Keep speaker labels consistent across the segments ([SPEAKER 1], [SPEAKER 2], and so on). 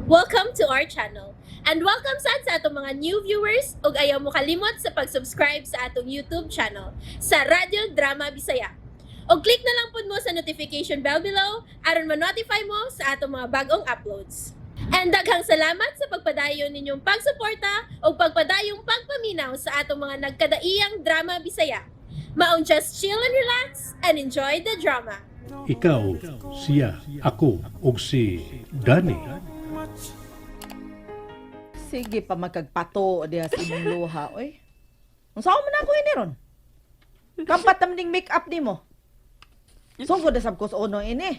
[SPEAKER 1] Welcome to our channel. And welcome sa atong mga new viewers ug ayaw mo kalimot sa pag-subscribe sa atong YouTube channel sa Radio Drama Bisaya. O click na lang pud mo sa notification bell below aron ma-notify mo sa atong mga bagong uploads. And daghang salamat sa pagpadayon ninyong pagsuporta o pagpadayong pagpaminaw sa atong mga nagkadaiyang drama Bisaya. Maong just chill and relax and enjoy the drama.
[SPEAKER 2] Ikaw, siya, ako, ug si Danny.
[SPEAKER 3] Sige pa magkagpato diha sa imong luha, oy. Unsa man ako ini ron? Kampat naman ning make-up nimo. Sugod na sab ko sa uno ini.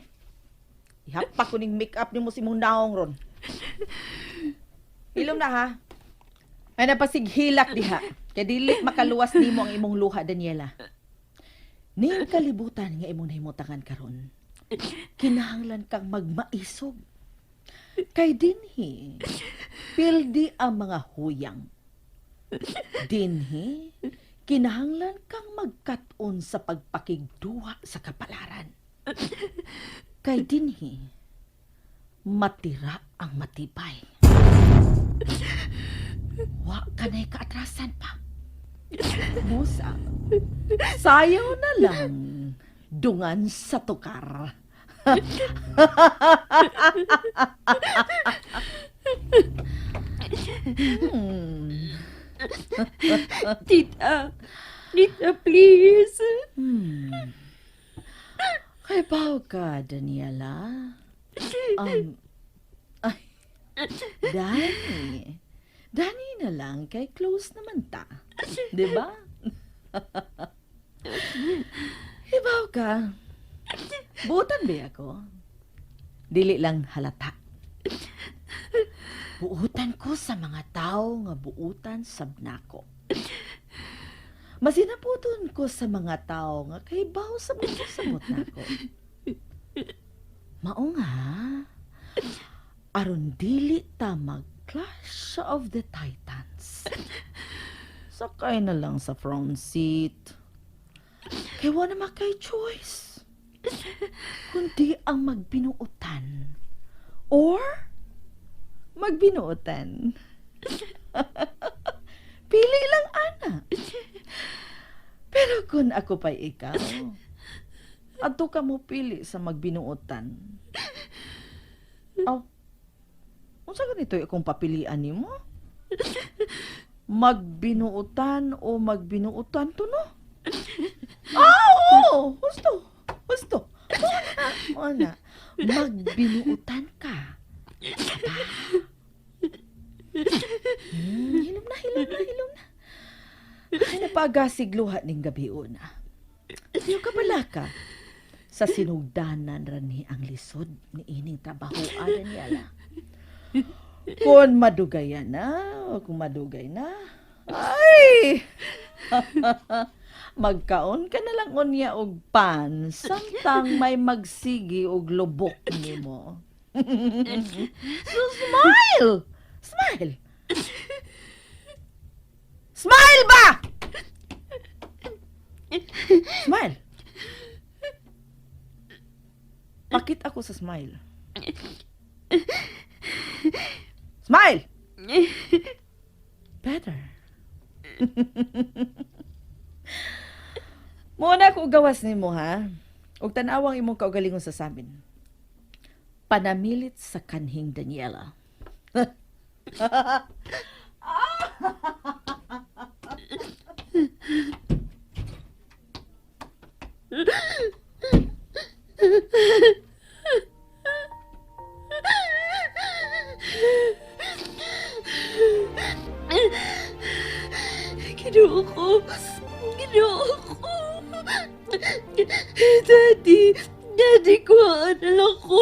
[SPEAKER 3] Ihapak ko ning make-up nimo sa imong naong ron. Ilom na ha. Ay napasighilak diha. Kay dili makaluwas nimo ang imong luha, Daniela. Ning kalibutan nga imong nahimutangan karon. Kinahanglan kang magmaisog. Kay dinhi, pildi ang mga huyang. Dinhi, kinahanglan kang magkat-on sa pagpakigduwa sa kapalaran. Kay dinhi, matira ang matibay. Wa ka na'y kaatrasan pa. Musa, sayaw na lang dungan sa tukar.
[SPEAKER 4] Tita, Tita, please.
[SPEAKER 3] Kay baw ka, Daniela. Ay, Danny. Danny na lang, kay close naman ta. Diba? Ibaw ka. Buutan ba ako? Dili lang halata. Buutan ko sa mga tao nga buutan sabnako. Masinaputon ko sa mga tao nga kay baw sa samot nako. Mao nga, aron dili ta mag-Clash of the Titans. Sakay na lang sa front seat. Kay wala naman kay choice. Kundi ang magbinuotan. Or magbinuotan. Pili lang, ana. Pero kung ako pa ikaw, ato ka mo pili sa magbinuotan. Oh, unsa ganito akong papilian nimo? Magbinuotan o magbinuotan to, no? Oo! Gusto. Mana? Magbinuutan ka. Hilom na. Ay, napagasig luha ning gabi una. Yung kabalaka. Sa sinugdanan rani ang lisod ni ining trabahoan niya la. Kung madugayan na, o kung madugay na, ay! Magkaon ka na lang unya og pan, samtang may magsigi og lubok nimo. So smile! Smile ba? Smile. Pakit ako sa smile. Smile! Better. Muna ko gawas nimo ha. Ug tan-awang imong kaugalingon sa samin. Panamilit sa kanhing Daniela.
[SPEAKER 4] Ginoo ko. Daddy ko, anak ko.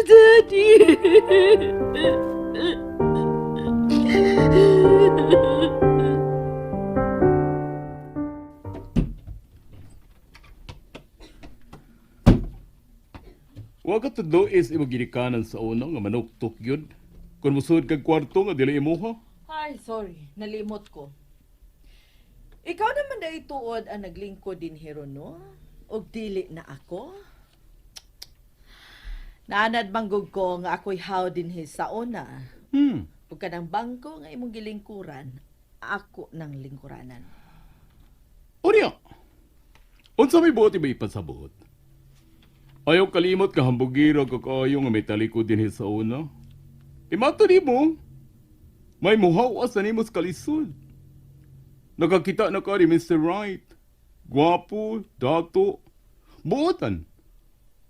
[SPEAKER 4] Daddy.
[SPEAKER 5] Wa ka tudlo is imo ginikanan sa una nga manuktok yun. Kung musud kag kwarto nga dili imuha.
[SPEAKER 3] Ay, sorry. Nalimot ko. Ikaw naman na ituod ang naglingkod din hero, no? Og dili na ako. Naanad manggug ko nga ako'y how din sa una. Ug kanang bangko nga imong gilingkuran, ako nang lingkuranan.
[SPEAKER 5] Unya, unsa may buot ba ipasabot? Ayaw kalimot ka hambugira ka kayo nga may talikod din sa una. Imato ni mo, may muhawas na ni mo sa kalisod. Nakakita na ka ni Mr. Right. Gwapo, dato, buotan.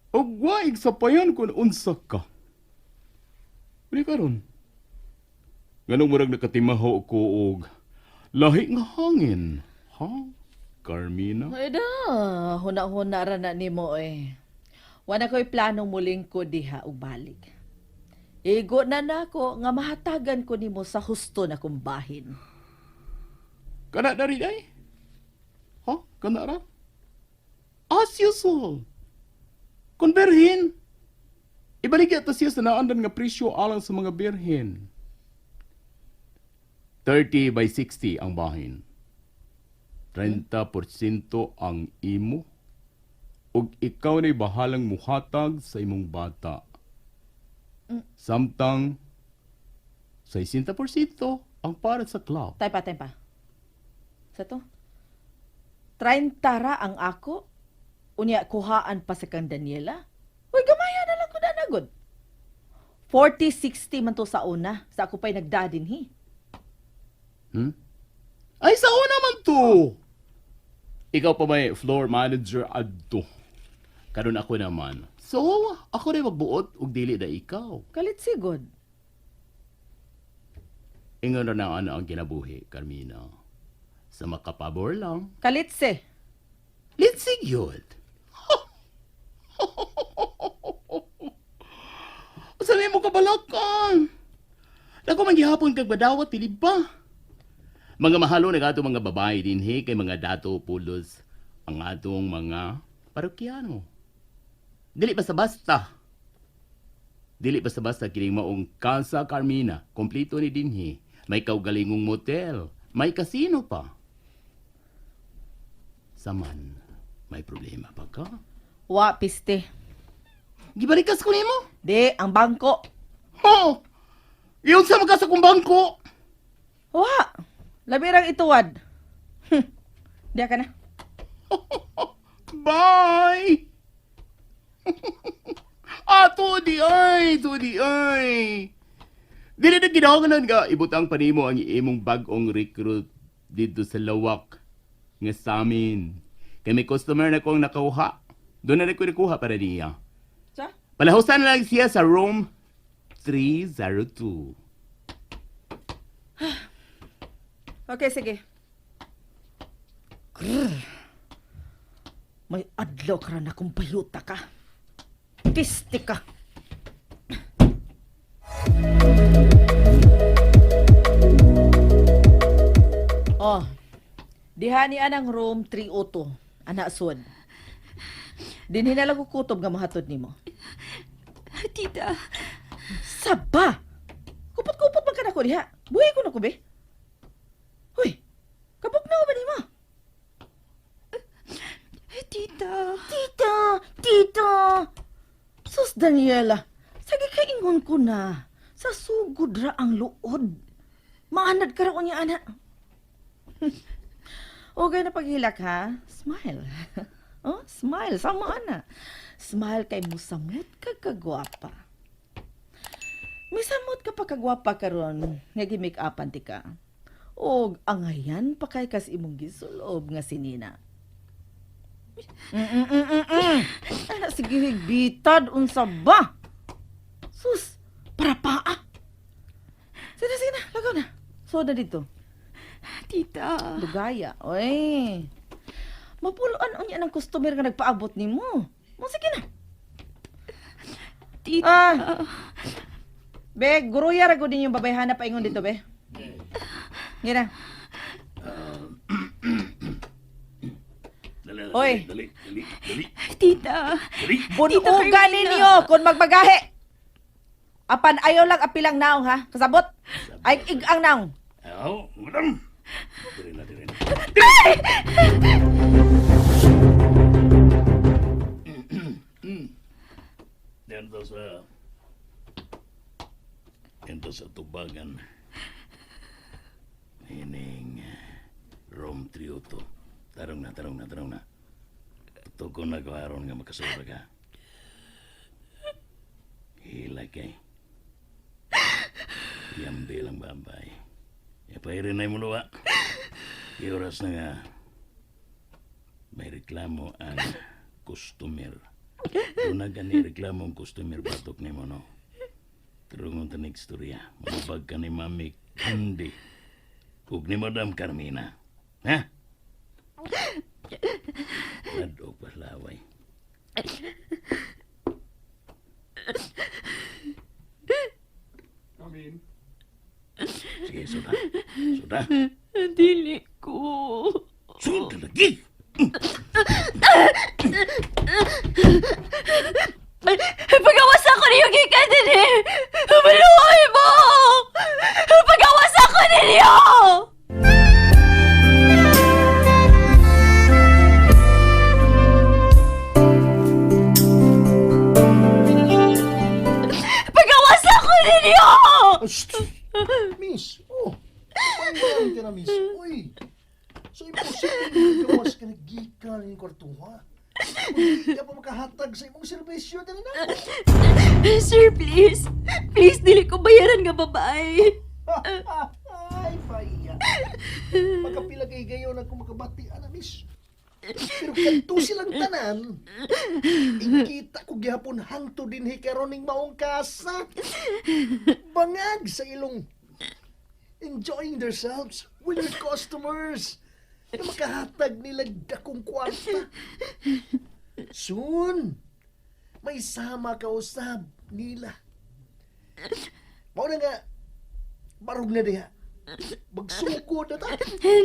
[SPEAKER 5] O waig sa payan kung unsa ka. Uli karon. Ganong murag nakatimaho ko og lahi nga hangin. Ha? Carmina?
[SPEAKER 3] Ay da, huna-huna ra na nimo eh. Wala ko'y plano muling ko diha ug balik. Igo na nako nga mahatagan ko nimo sa husto na kong bahin.
[SPEAKER 5] Kana na rin ay? Ha? Kana ra? As usual. Kung berhin, ibaligya ta siya sa naandan nga presyo alang sa mga berhin. 30 by 60 ang bahin. 30% ang imo. Ug ikaw na'y bahalang muhatag sa imong bata. Samtang 60% ang para sa club.
[SPEAKER 3] Tay pa. Sa to? 30 ra ang ako? Unya kuhaan pa sa kang Daniela? Uy, gamaya na lang ko na nagod. 40-60 man to sa una. Sa ako pa'y nagdadinhi.
[SPEAKER 5] Ay, sa una man to! Ikaw pa may floor manager adto. Karon ako naman. So, ako na magbuot ug dili na ikaw.
[SPEAKER 3] Kalit sigod.
[SPEAKER 5] Ingon na ang ang kinabuhi, Carmina. Sa makapabor lang.
[SPEAKER 3] Kalitse.
[SPEAKER 5] Let's see yun. Sabi mo kabalakan. Dako man gihapon kag badawat dili ba? Mga mahalo na ato mga babae dinhi kay mga dato pulos ang atong mga parokyano. Dili basta-basta. Dili basta-basta kining maong Casa Carmina, kompleto ni dinhi. May kaugalingong motel, may casino pa. Saman, may problema pa ka?
[SPEAKER 3] Wa, piste.
[SPEAKER 5] Gibalikas ko nimo?
[SPEAKER 3] Di, ang bangko.
[SPEAKER 5] Oh! Iyon sa mga sa kong bangko!
[SPEAKER 3] Wa, labirang ituwad. Diya ka na.
[SPEAKER 5] Bye! Tudi ay! Dili na ginahanglan nga ibutang panimo ang imong bag-ong recruit dito sa lawak nga sa amin. Kay may customer na kong nakauha. Doon na ko nakuha para niya.
[SPEAKER 3] Sa?
[SPEAKER 5] Palahusan na lang siya sa room 302.
[SPEAKER 3] Okay, sige. Grrr. May adlaw ka na kung bayuta ka. Piste ka. Oh, diha ni anang room 302, anak sud. Dinhi na lang kutob nga mahatod nimo.
[SPEAKER 4] Tita,
[SPEAKER 3] Saba! Kupot-kupot man ka na ko diha. Buhay ko na ko, be. Hoy, kapag na ba ni mo?
[SPEAKER 4] tita.
[SPEAKER 3] Tita! Sus, Daniela, sige ka ingon ko na. Sa sugod ra ang luod. Maanad ka ra ko niya, anak. Okay na paghilak, ha? Smile. Oh, smile. Sama, ana. Smile kay musamot ka kagwapa. Misamot ka pa kagwapa karon nga gi-make upan ti ka. Og angayan pa kay kas imong gisulob nga sinina. Sige, bitad unsa ba? Sus, para paa. Sige na, lagaw na. Soda dito.
[SPEAKER 4] Tita.
[SPEAKER 3] Lugaya, oy. Mapuloan unya ng customer nga nagpaabot nimo. Mo sige na.
[SPEAKER 4] Tita.
[SPEAKER 3] Be, guruya ra gud ninyong babayhana pa ingon dito, be. Gira. Oy.
[SPEAKER 5] Dali.
[SPEAKER 4] Tita.
[SPEAKER 3] Bunuga ninyo kung magbagahe. Apan ayaw lang apilang naong, ha? Kasabot? Ay ig-ang naong.
[SPEAKER 5] Oh, madam. Dire na.
[SPEAKER 6] Ento sa tubagan. Ining Rom Trio to. Tarong na. Ito ko nagawaron nga makasura ka. Hila kay. Yambi lang babay. Ipairin na yung muluwa. Ioras na nga. May reklamo ang customer. Doon na gani reklamo ang customer batok ni mo, no? Turungon ta next storya. Mabag ka ni Mami Candy. Ug ni Madam Carmina. Ha? Lado paslaway.
[SPEAKER 5] Amin.
[SPEAKER 6] Sige, sudah.
[SPEAKER 4] Dili ko.
[SPEAKER 6] Sudah lagi.
[SPEAKER 4] Pagawas ako ninyo gikan din eh. Maluhay mo! Pagawas ako ninyo! Pagawas ako ninyo!
[SPEAKER 7] Miss, paano ka na, miss? Uy, so imposible gawas ka nagikan ng kwartuha. Hindi ka pa makahatag sa imong serbisyo dali na.
[SPEAKER 4] Sir, please. Please, dili ko bayaran nga babae.
[SPEAKER 7] Ay, paya. Magkapila kay gayon ako makabati, ana, miss. Pero kanto silang tanan, ikita ko gihapon hangto din hikaroning maong kasa. Bangag sa ilong enjoying themselves with their customers na makahatag nila dakong kwarta. Soon, may sama ka usab nila. Mao na nga, barog na diha. Magsugod na ta.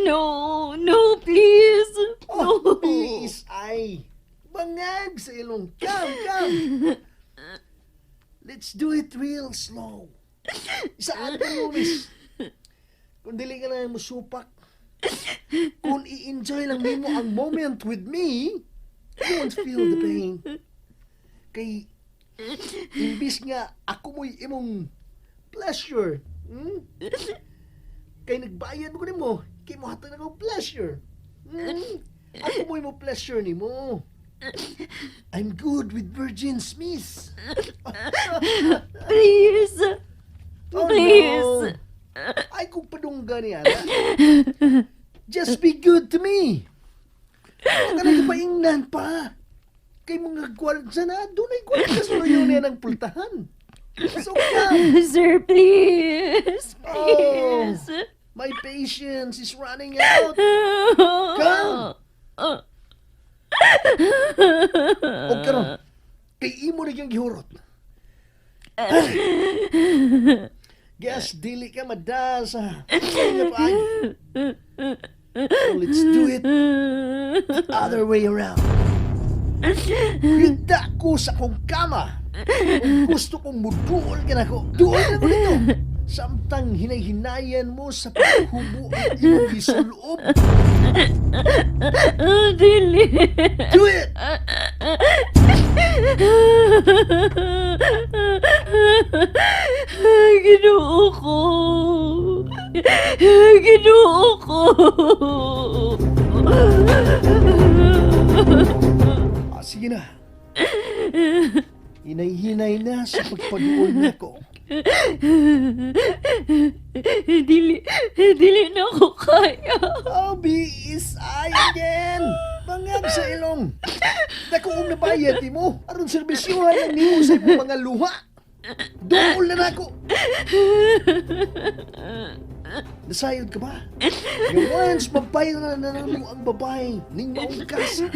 [SPEAKER 4] No, please.
[SPEAKER 7] Oh,
[SPEAKER 4] No.
[SPEAKER 7] please, ay. Bangag sa ilong. Come. Let's do it real slow. Isaan ka mo, miss. Kung dili ka lang musupak, kung i-enjoy lang nimo ang moment with me, you won't feel the pain. Kay, imbis nga ako mo'y imong pleasure. Kay nagbayad mo ko nimo, kay mo hatag na ko pleasure. Ako mo'y mo pleasure nimo. I'm good with virgins, miss.
[SPEAKER 4] Please.
[SPEAKER 7] Oh,
[SPEAKER 4] Please.
[SPEAKER 7] no. Ay, kung padungga niya na. Just be good to me. Huwag ka nagpaingnan pa. Kay mga gwardya na, doon ay gwardya sa yun ng pultahan. So come.
[SPEAKER 4] Sir, please.
[SPEAKER 7] Oh.
[SPEAKER 4] Please.
[SPEAKER 7] My patience is running out. Come. O karon, kay imo na yung gihurot. Guess dili ka madal sa nga paagi. So let's do it the other way around. Hita ko sa kong kama. Kung gusto kong muduol ka na ko, duol na ko dito. Samtang hinay-hinayan mo sa paghubo ang iyong gisuloob.
[SPEAKER 4] Dili.
[SPEAKER 7] Do it!
[SPEAKER 4] Ginoo ko. Ginoo ko.
[SPEAKER 7] Sige na. Hinay-hinay na sa pagpaduol na ko.
[SPEAKER 4] Dili na ako kaya.
[SPEAKER 7] Oh, BSI again! Bangag sa ilong. Dako na bayad ni mo. Aron serbisyuhan ang nimo sa imong mga luha. Dool na nako. Nasayod ka ba? Yung once mabayad na mo ang babae ning maong kasa,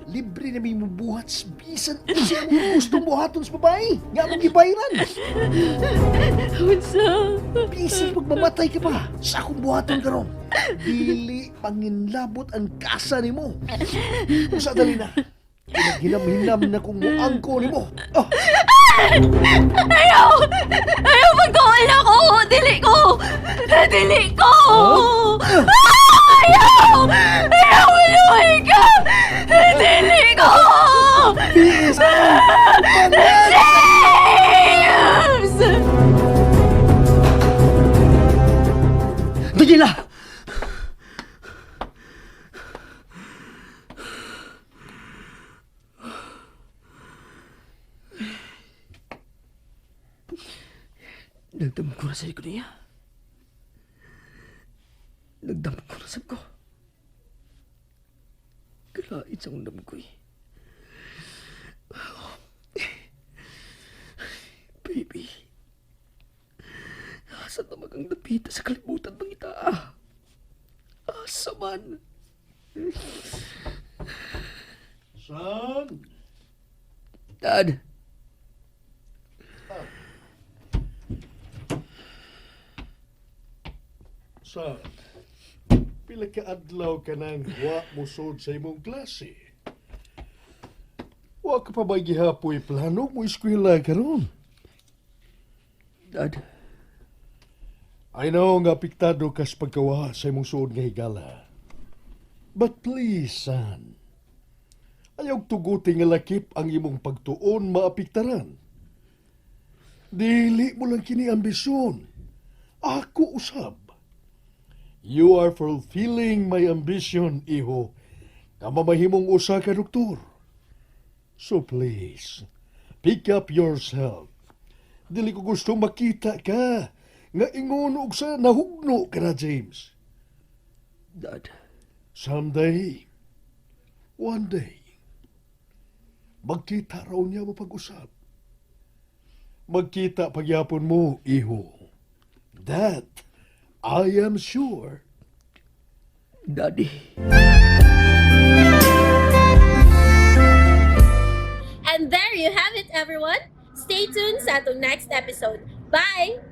[SPEAKER 7] libre na may mabuhat sa bisan siya mo gustong buhaton sa babae. Nga mong gibayaran.
[SPEAKER 4] Unsa?
[SPEAKER 7] Bisan magmamatay ka pa sa akong buhaton karon. Dili panginlabot ang kasa nimo. Kung sa dali na, hinam-hinam na kung muangko nimo. Oh,
[SPEAKER 4] Ayaw magkawal ako. Dili ko. Ayaw maluhay ka. Dili ko.
[SPEAKER 7] BSI! Bangag! Nagdamag ko na sa ko niya. Nagdamag ko na sa ko. Kalait sa akong damag ko eh. Baby. Asa na magang napita sa kalibutan bang ita? Asa man?
[SPEAKER 2] Son!
[SPEAKER 7] Dad.
[SPEAKER 2] Son, pila ka adlaw ka nang wa musod sa imong klase. Wa ka pa ba gihapoy plano mo eskwela karon?
[SPEAKER 7] Dad.
[SPEAKER 2] I know nga apektado ka sa pagkawa sa imong suod nga higala. But please, son, ayaw tuguti nga lakip ang imong pagtuon maapiktaran. Dili mo lang kini ambisyon. Ako usab. You are fulfilling my ambition, iho. Kamamahimong usa ka doktor. So please, pick up yourself. Dili ko gusto makita ka nga ingon og sa nahugno ka na, James.
[SPEAKER 7] Dad.
[SPEAKER 2] Someday, one day, magkita raw niya mo pag-usap. Magkita pagyapon mo, iho. That, I am sure.
[SPEAKER 7] Daddy.
[SPEAKER 1] And there you have it, everyone. Stay tuned sa atong next episode. Bye!